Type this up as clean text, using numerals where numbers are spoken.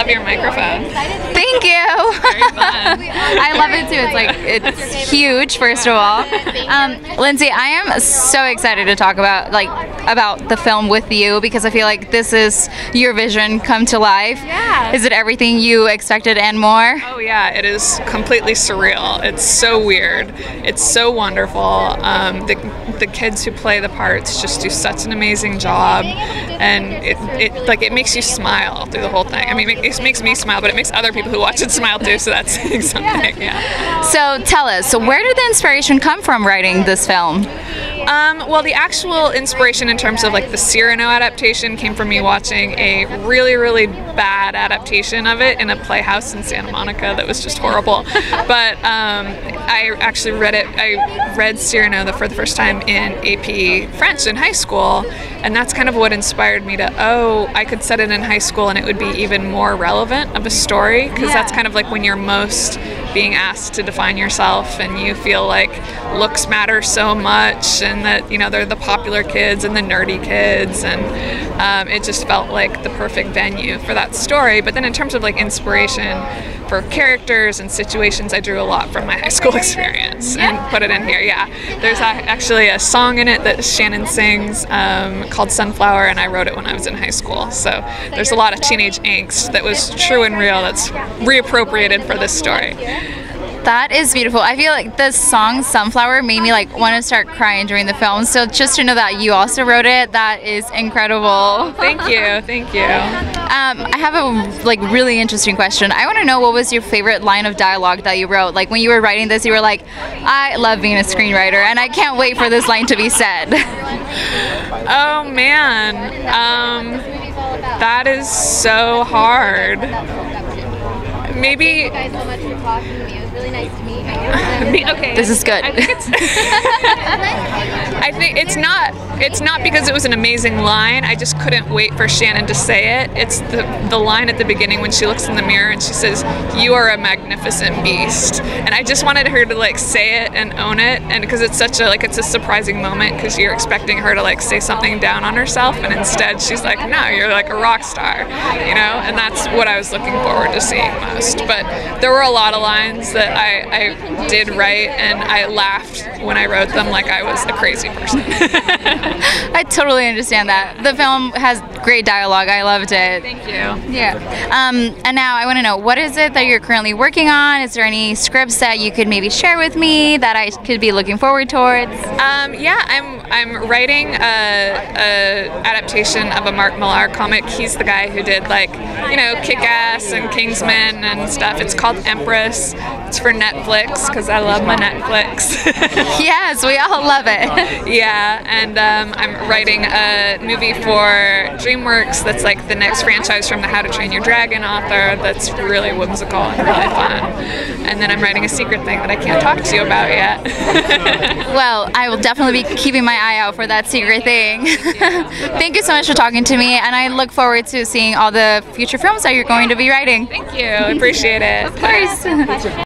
love your microphone. Thank you. Very fun. I love it too. It's like, it's huge, first of all. Lindsey, I am so excited to talk about the film with you, because I feel like this is your vision come to life. Yeah. Is it everything you expected and more? Oh yeah, it is completely surreal. It's so weird. It's so wonderful. The kids who play the parts just do such an amazing job, and it makes you smile through the whole thing. I mean, it makes me smile, but it makes other people who watch it smile too, so that's saying something. Yeah. So tell us, so where did the inspiration come from writing this film? Well, the actual inspiration in terms of like the Sierra Know adaptation came from me watching a really, really bad adaptation of it in a playhouse in Santa Monica that was just horrible. But I actually read it. I read Sierra Know for the first time in AP French in high school, and that's kind of what inspired me to, I could set it in high school and it would be even more relevant of a story, because that's kind of like when you're most being asked to define yourself and you feel like looks matter so much, and that, you know, they're the popular kids and the nerdy kids, and it just felt like the perfect venue for that story. But then in terms of like inspiration for characters and situations, I drew a lot from my high school experience and put it in here. Yeah, there's actually a song in it that Shannon sings called Sunflower, and I wrote it when I was in high school. So there's a lot of teenage angst that was true and real that's reappropriated for this story. That is beautiful. I feel like the song Sunflower made me like want to start crying during the film. So just to know that you also wrote it, that is incredible. Thank you, thank you. I have a really interesting question. I want to know, what was your favorite line of dialogue that you wrote? Like when you were writing this, you were like, I love being a screenwriter and I can't wait for this line to be said. Oh man, that is so hard. Maybe. Thank you guys so much for talking to me. It was really nice to meet you. Okay. This is good. I think it's not because it was an amazing line. I just couldn't wait for Shannon to say it. It's the line at the beginning when she looks in the mirror and she says, "You are a magnificent beast," and I just wanted her to like say it and own it, and because it's such a it's a surprising moment, because you're expecting her to like say something down on herself, and instead she's like, "No, you're like a rock star," you know, and that's what I was looking forward to seeing most. But there were a lot of lines that I did write, and I laughed when I wrote them like I was a crazy person. I totally understand that. The film has great dialogue. I loved it. Thank you. Yeah. And now I want to know, what is it that you're currently working on? Is there any scripts that you could maybe share with me that I could be looking forward towards? Yeah, I'm writing a adaptation of a Mark Millar comic. He's the guy who did Kick-Ass and Kingsman and stuff. It's called Empress. It's for Netflix, because I love my Netflix. Yes, we all love it. Yeah, and I'm writing a movie for DreamWorks that's like the next franchise from the How to Train Your Dragon author that's really whimsical and really fun. And then I'm writing a secret thing that I can't talk to you about yet. Well, I will definitely be keeping my eye out for that secret thing. Thank you so much for talking to me, and I look forward to seeing all the future films that you're going to be writing. Thank you. I appreciate it. Of course.